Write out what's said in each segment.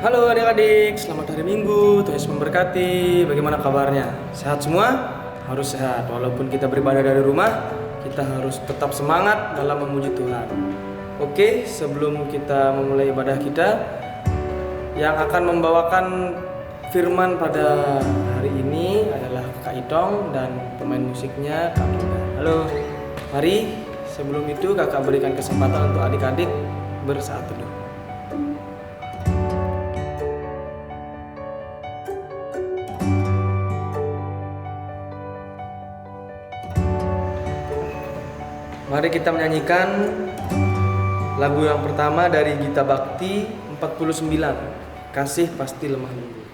Halo adik-adik, selamat hari Minggu, Tuhan Yesus memberkati. Bagaimana kabarnya? Sehat semua? Harus sehat, walaupun kita beribadah dari rumah, kita harus tetap semangat dalam memuji Tuhan. Oke, sebelum kita memulai ibadah kita, yang akan membawakan firman pada hari ini adalah Kak Itong dan pemain musiknya Kak Kinda. Halo, mari sebelum itu kakak berikan kesempatan untuk adik-adik bersaat teduh. Mari kita menyanyikan lagu yang pertama dari Gita Bakti 49, Kasih Pasti Lemah Lembut.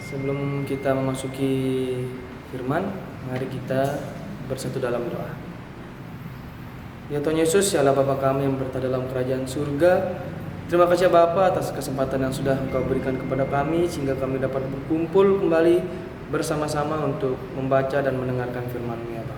Sebelum kita memasuki firman, mari kita bersatu dalam doa. Ya Tuhan Yesus, ya Allah Bapa kami yang berada dalam kerajaan surga, terima kasih Bapa atas kesempatan yang sudah Engkau berikan kepada kami sehingga kami dapat berkumpul kembali bersama-sama untuk membaca dan mendengarkan firman-Mu ya Bapa.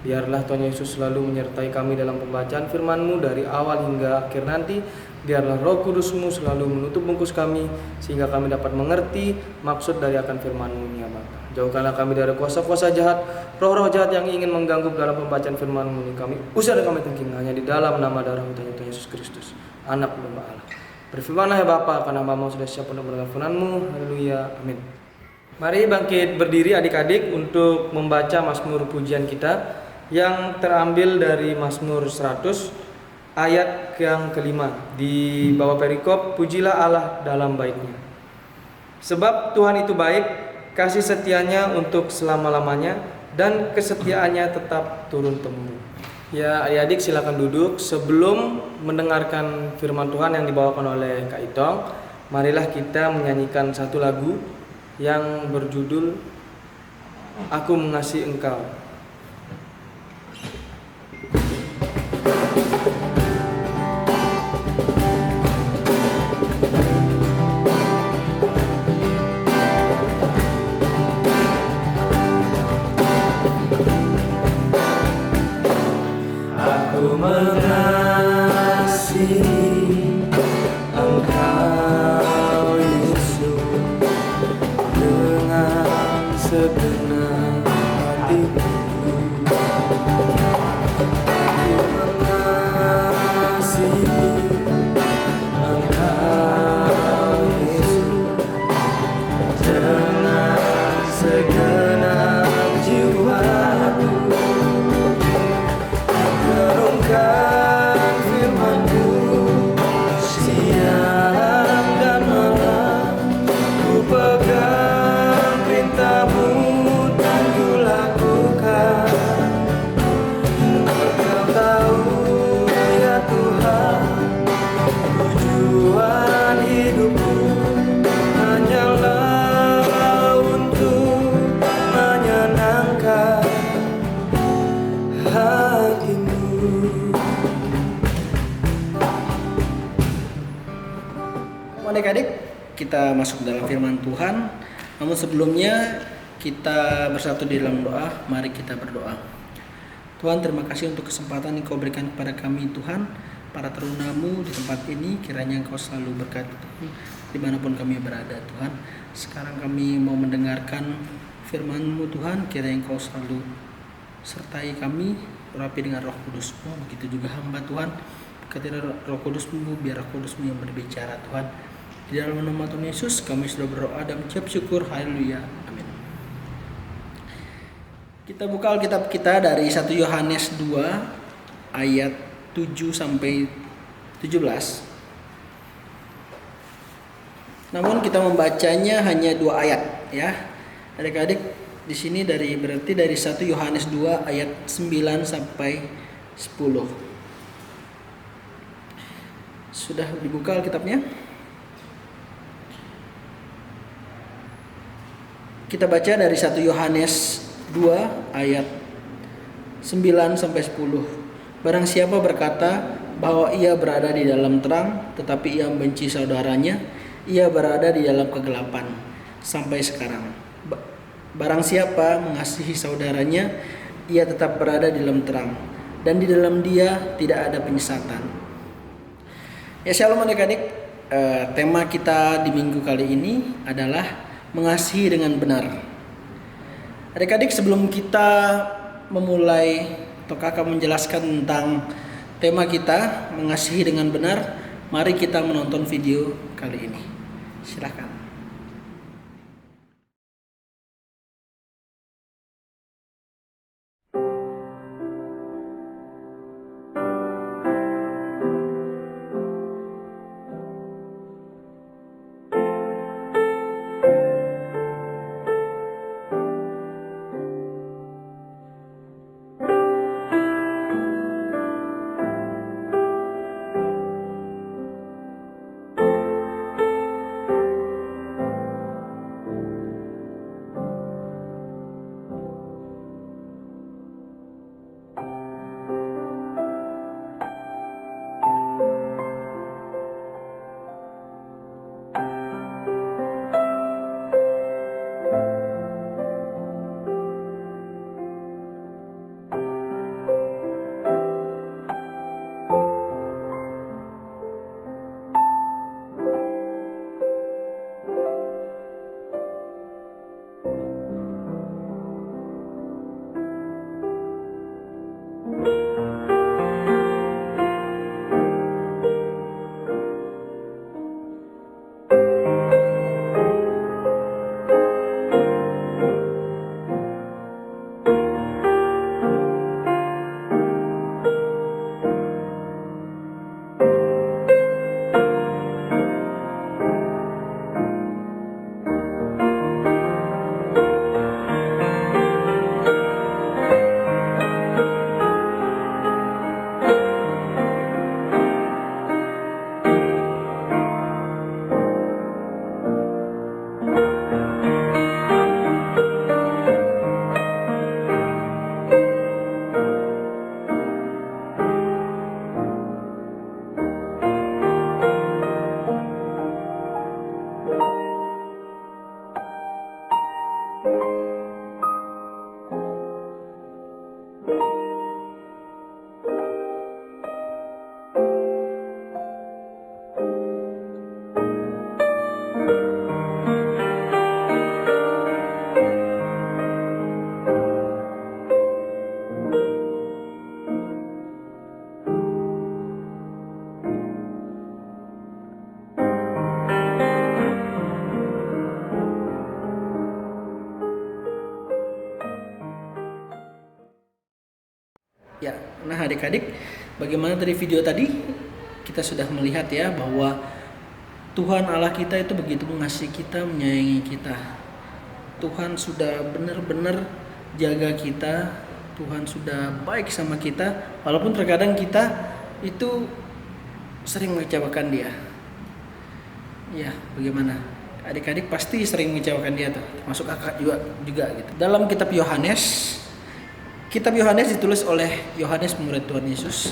Biarlah Tuhan Yesus selalu menyertai kami dalam pembacaan firman-Mu dari awal hingga akhir nanti. Biarlah Roh Kudus-Mu selalu menutup bungkus kami sehingga kami dapat mengerti maksud dari akan firman-Mu ya Bapa. Jauhkanlah kami dari kuasa-kuasa jahat, roh-roh jahat yang ingin mengganggu dalam pembacaan firman-Mu ini. Kami usir dan kami tengking hanya di dalam nama darah Tuhan Yesus Kristus, Anak Domba Allah. Berfirmanlah ya Bapa, karena hamba-Mu sudah siap untuk mendengar firman-Mu. Haleluya, amin. Mari bangkit berdiri adik-adik untuk membaca Mazmur pujian kita yang terambil dari Mazmur 100 ayat yang kelima. Di bawah perikop, pujilah Allah dalam baiknya. Sebab Tuhan itu baik, kasih setianya untuk selama-lamanya, dan kesetiaannya tetap turun-temurun. Ya adik-adik silakan duduk. Sebelum mendengarkan firman Tuhan yang dibawakan oleh Kak Itong, marilah kita menyanyikan satu lagu yang berjudul Aku Mengasihi Engkau. Aku mengasihi Engkau Yesus dengan segenap hatiku. Aku mengasihi Engkau Yesus dengan segenap jiwaku. Renungkan firman-Mu siang dan malam, ku pegang perintah-Mu dan ku lakukan. Engkau tahu ya Tuhan, tujuan hidupku hanyalah untuk menyenangkan hati-Mu. Adik-adik, kita masuk dalam firman Tuhan. Namun sebelumnya kita bersatu di dalam doa. Mari kita berdoa. Tuhan, terima kasih untuk kesempatan yang Kau berikan kepada kami Tuhan. para tarunamu di tempat ini, kiranya Engkau selalu berkati Tuhan dimanapun kami berada Tuhan. Sekarang kami mau mendengarkan firman-Mu Tuhan, kiranya Engkau selalu sertai kami, urapi dengan Roh Kudus-Mu. Begitu juga hamba Tuhan, ketika Roh Kudus-Mu, biar Roh Kudus-Mu yang berbicara Tuhan. Di dalam nama Tuhan Yesus kami sudah berdoa dan mengucap syukur. Haleluya, amin. Kita buka Alkitab kita dari 1 Yohanes 2 ayat 7 sampai 17. Namun kita membacanya hanya 2 ayat ya. Adik-adik di sini berarti dari 1 Yohanes 2 ayat 9 sampai 10. Sudah dibuka Alkitabnya? Kita baca dari 1 Yohanes 2 ayat 9 sampai 10. Barang siapa berkata bahwa ia berada di dalam terang tetapi ia membenci saudaranya, ia berada di dalam kegelapan sampai sekarang. Barang siapa mengasihi saudaranya, ia tetap berada di dalam terang, dan di dalam dia tidak ada penyesatan. Ya, shalom adik-adik. Tema kita di minggu kali ini adalah mengasihi dengan benar. Adik-adik, sebelum kita memulai atau kakak menjelaskan tentang tema kita mengasihi dengan benar, mari kita menonton video kali ini. Silakan. Ya, nah adik-adik, bagaimana dari video tadi kita sudah melihat ya bahwa Tuhan Allah kita itu begitu mengasihi kita, menyayangi kita. Tuhan sudah benar-benar jaga kita, Tuhan sudah baik sama kita, walaupun terkadang kita itu sering mengecewakan Dia. Ya, bagaimana? Adik-adik pasti sering mengecewakan Dia tuh, termasuk kakak juga gitu. Dalam kitab Yohanes ditulis oleh Yohanes murid Tuhan Yesus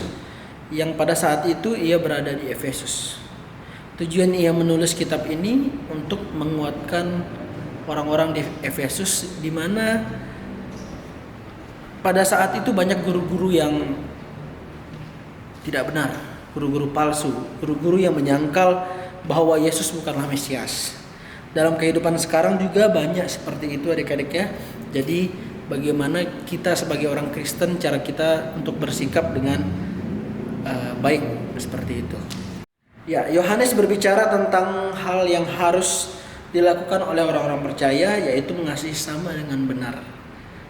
yang pada saat itu ia berada di Efesus. Tujuan ia menulis kitab ini untuk menguatkan orang-orang di Efesus, di mana pada saat itu banyak guru-guru yang tidak benar, guru-guru palsu, guru-guru yang menyangkal bahwa Yesus bukanlah Mesias. Dalam kehidupan sekarang juga banyak seperti itu adik-adik ya. Jadi bagaimana kita sebagai orang Kristen, cara kita untuk bersikap dengan baik seperti itu. Ya, Yohanes berbicara tentang hal yang harus dilakukan oleh orang-orang percaya, yaitu mengasihi sama dengan benar.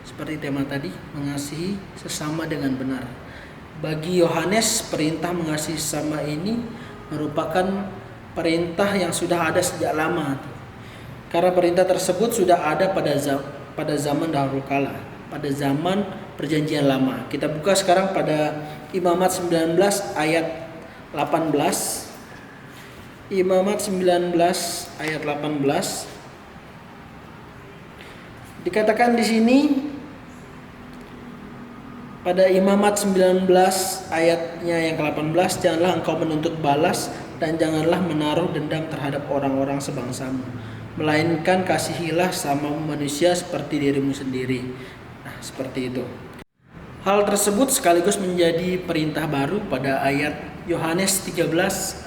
Seperti tema tadi, mengasihi sesama dengan benar. Bagi Yohanes, perintah mengasihi sesama ini merupakan perintah yang sudah ada sejak lama. Karena perintah tersebut sudah ada pada zaman dahulu kala, pada zaman perjanjian lama. Kita buka sekarang pada Imamat 19 ayat 18. Imamat 19 ayat 18. Dikatakan di sini pada Imamat 19 ayatnya yang ke-18, janganlah engkau menuntut balas dan janganlah menaruh dendam terhadap orang-orang sebangsamu, melainkan kasihilah sama manusia seperti dirimu sendiri. Nah, seperti itu. Hal tersebut sekaligus menjadi perintah baru pada ayat Yohanes 13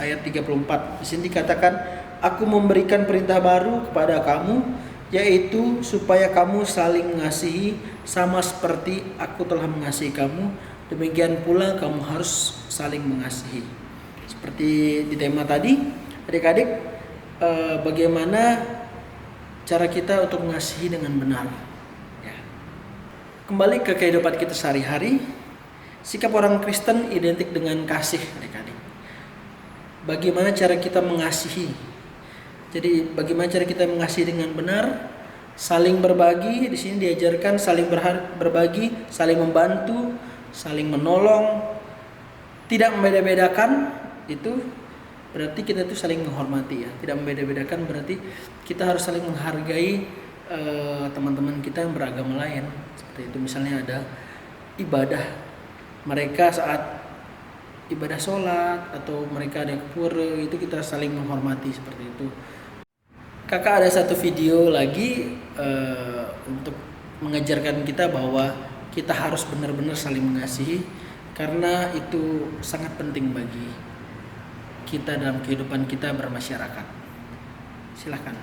ayat 34. Di sini dikatakan, aku memberikan perintah baru kepada kamu, yaitu supaya kamu saling mengasihi sama seperti aku telah mengasihi kamu. Demikian pula kamu harus saling mengasihi. Seperti di tema tadi, adik-adik, bagaimana cara kita untuk mengasihi dengan benar. Ya. Kembali ke kehidupan kita sehari-hari, sikap orang Kristen identik dengan kasih, adik-adik. Bagaimana cara kita mengasihi? Jadi bagaimana cara kita mengasihi dengan benar? Saling berbagi, di sini diajarkan saling berbagi, saling membantu, saling menolong, tidak membeda-bedakan. Itu berarti kita itu saling menghormati ya. Tidak membeda-bedakan berarti kita harus saling menghargai teman-teman kita yang beragama lain. Seperti itu, misalnya ada ibadah, mereka saat ibadah sholat atau mereka ada pura, itu kita saling menghormati seperti itu. Kakak ada satu video lagi untuk mengajarkan kita bahwa kita harus benar-benar saling mengasihi, karena itu sangat penting bagi kita dalam kehidupan kita bermasyarakat. Silakan.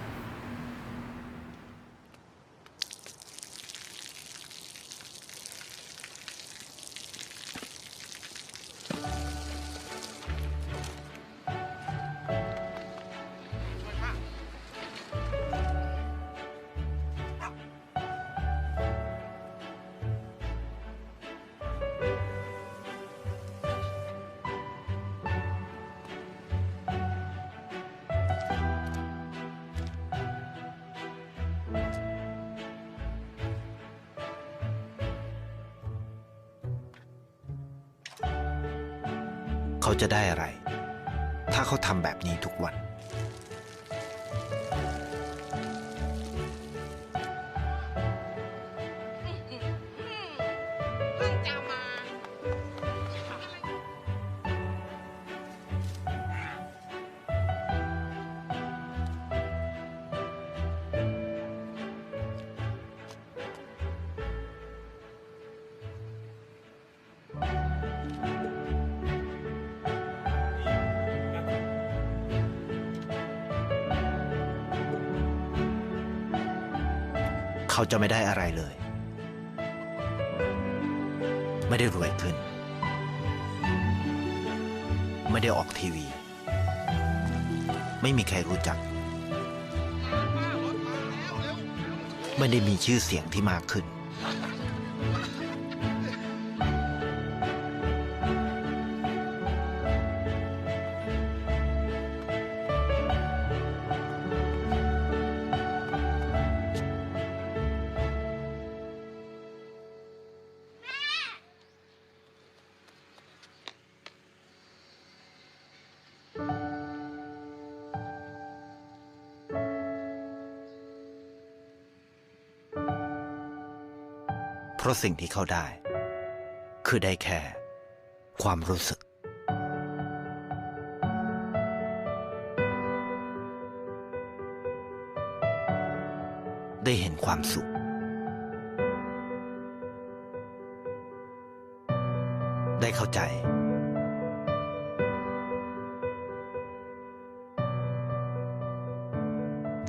เขาจะได้อะไร ถ้าเขาทำแบบนี้ทุกวัน เขาจะไม่ได้อะไรเลย ไม่ได้รวยขึ้น ไม่ได้ออกทีวี ไม่มีใครรู้จัก ไม่ได้มีชื่อเสียงที่มากขึ้น เพราะสิ่งที่เขาได้คือได้แค่ความรู้สึกได้เห็นความสุขได้เข้าใจ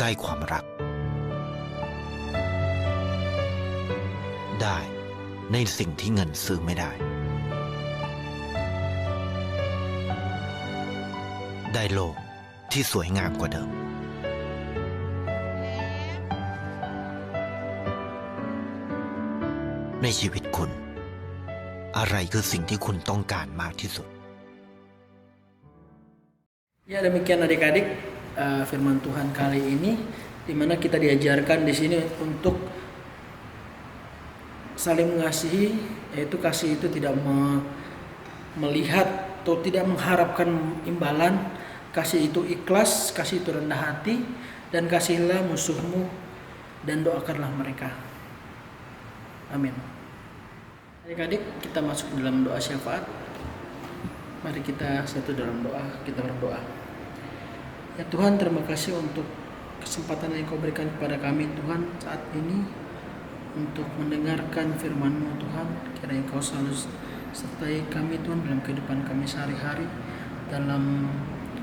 ได้ความรัก ได้ในสิ่งที่เงินซื้อไม่ได้ ได้โลกที่สวยงามกว่าเดิม ในชีวิตคุณ อะไรคือสิ่งที่คุณต้องการมากที่สุด Ya, demikian adik-adik firman Tuhan kali ini, di mana kita diajarkan di sini untuk saling mengasihi, yaitu kasih itu tidak melihat atau tidak mengharapkan imbalan. Kasih itu ikhlas, kasih itu rendah hati, dan kasihilah musuhmu dan doakanlah mereka. Amin. Adik-adik, kita masuk dalam doa syafaat. Mari kita satu dalam doa, kita berdoa. Ya Tuhan, terima kasih untuk kesempatan yang Kau berikan kepada kami Tuhan saat ini untuk mendengarkan firman-Mu Tuhan. Kiranya Kau selalu sertai kami Tuhan dalam kehidupan kami sehari-hari, dalam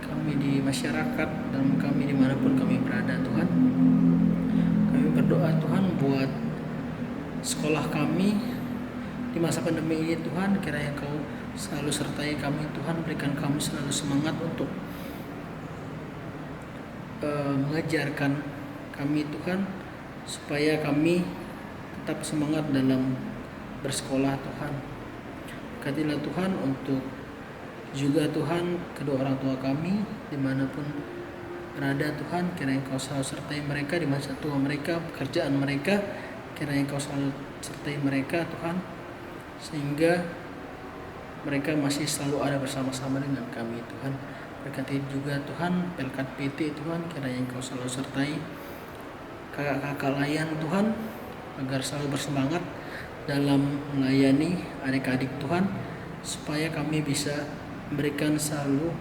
kami di masyarakat, dalam kami dimanapun kami berada Tuhan. Kami berdoa Tuhan buat sekolah kami di masa pandemi ini Tuhan. Kiranya Kau selalu sertai kami Tuhan, berikan kami selalu semangat untuk mengajarkan kami Tuhan, supaya kami tetap semangat dalam bersekolah Tuhan. Berkatilah Tuhan untuk juga Tuhan kedua orang tua kami dimanapun berada Tuhan. Kiranya Kau selalu sertai mereka di masa tua mereka, pekerjaan mereka. Kiranya Kau selalu sertai mereka Tuhan, sehingga mereka masih selalu ada bersama-sama dengan kami Tuhan. Berkati juga Tuhan Pelkat PT Tuhan, kiranya Kau selalu sertai kakak-kakak layan Tuhan, agar selalu bersemangat dalam melayani adik-adik Tuhan, supaya kami bisa memberikan selalu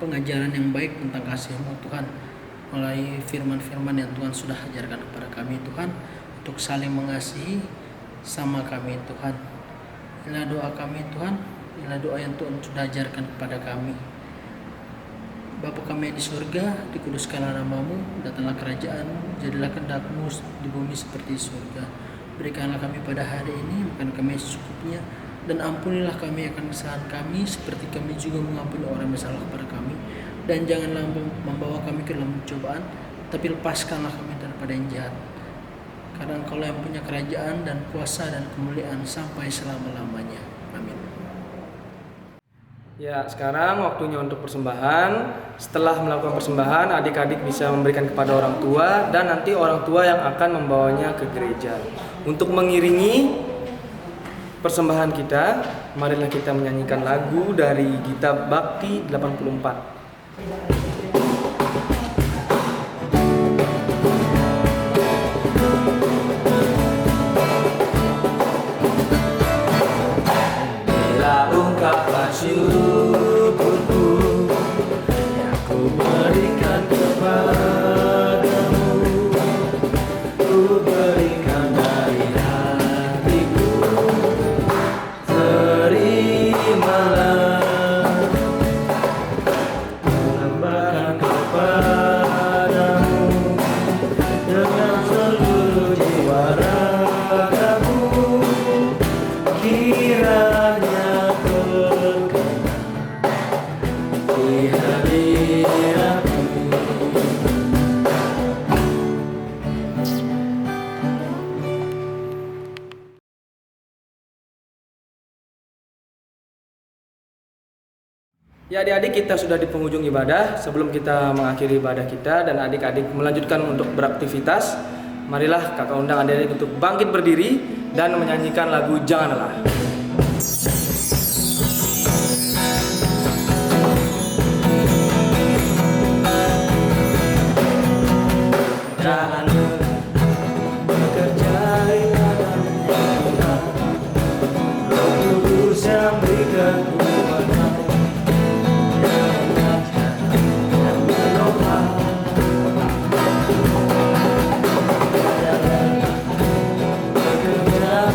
pengajaran yang baik tentang kasih-Mu Tuhan, melalui firman-firman yang Tuhan sudah ajarkan kepada kami Tuhan, untuk saling mengasihi sama kami Tuhan. Inilah doa kami Tuhan, inilah doa yang Tuhan sudah ajarkan kepada kami. Bapa kami yang di surga, dikuduskanlah nama-Mu, datanglah kerajaan-Mu, jadilah kehendak-Mu di bumi seperti di surga. Berikanlah kami pada hari ini makan kami secukupnya, dan ampunilah kami akan kesalahan kami, seperti kami juga mengampuni orang yang bersalah kepada kami. Dan janganlah membawa kami ke dalam pencobaan, tapi lepaskanlah kami daripada yang jahat. Karena Engkau yang punya kerajaan dan kuasa dan kemuliaan sampai selama-lamanya. Amin. Ya, sekarang waktunya untuk persembahan. Setelah melakukan persembahan, adik-adik bisa memberikan kepada orang tua, dan nanti orang tua yang akan membawanya ke gereja. Untuk mengiringi persembahan kita, marilah kita menyanyikan lagu dari Gita Bakti 84. Ungkapkan syukurku yang ku berikan kepadamu, ku berikan dari hatiku, terimalah, menambahkan kepadamu dengan seluruh jiwa ragaku, kiranya Ya adik-adik, kita sudah di penghujung ibadah. Sebelum kita mengakhiri ibadah kita dan adik-adik melanjutkan untuk beraktivitas, marilah kakak undang adik-adik untuk bangkit berdiri dan menyanyikan lagu Jangan Lelah. Jangan lelah bekerja dalam Tuhan, Roh Kudus yang berikan kekuatan.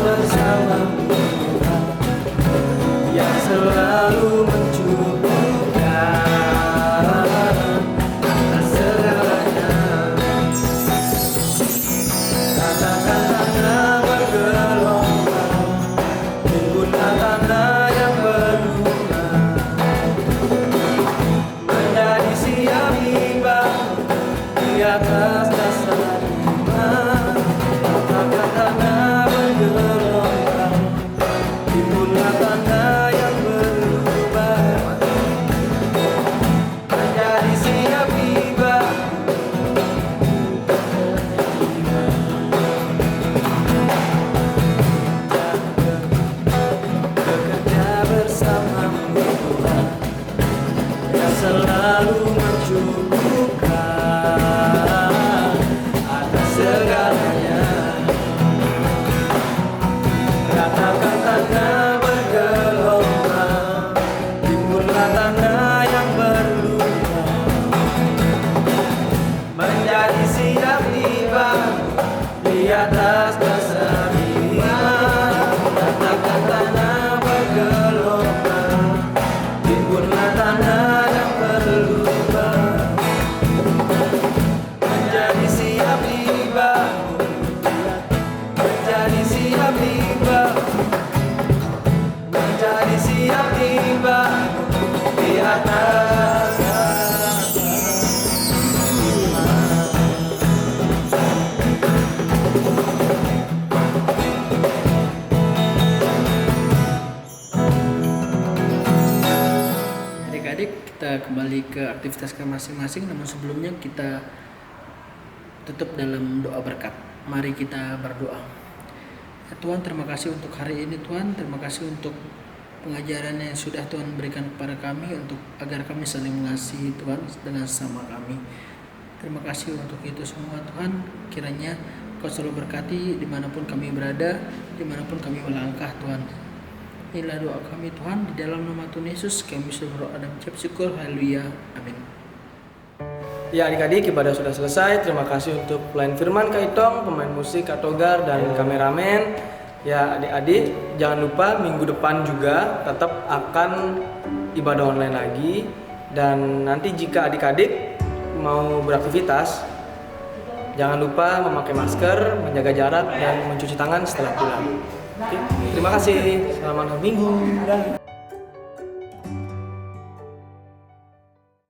Bersama Tuhan, selalu mencukupkan atas segalanya. Ratakan tanah bergelombang, timbullah tanah yang berluka, menjadi siap dibangun di atas dasar iman. Ratakan tanah bergelombang, timbullah tanah yang berluka, menjadi siap dibangun, menjadi siap dibangun, menjadi siap dibangun di atas dasar iman. Adik-adik, kita kembali ke aktivitas kita masing-masing, namun sebelumnya kita tutup dalam doa berkat. Mari kita berdoa. Ya Tuhan, terima kasih untuk hari ini Tuhan. Terima kasih untuk pengajaran yang sudah Tuhan berikan kepada kami untuk agar kami saling mengasihi Tuhan dengan sesama kami. Terima kasih untuk itu semua Tuhan. Kiranya Kau selalu berkati dimanapun kami berada, dimanapun kami melangkah Tuhan. Inilah doa kami Tuhan, di dalam nama Tuhan Yesus kami sudah berdoa dan mengucap syukur. Haleluya, amin. Ya adik-adik, ibadah sudah selesai. Terima kasih untuk pelayan firman Kak Itong, pemain musik Kak Togar, dan kameramen. Ya adik-adik, jangan lupa minggu depan juga tetap akan ibadah online lagi. Dan nanti jika adik-adik mau beraktivitas, jangan lupa memakai masker, menjaga jarak, dan mencuci tangan setelah pulang. Oke, terima kasih. Selamat minggu. Dah.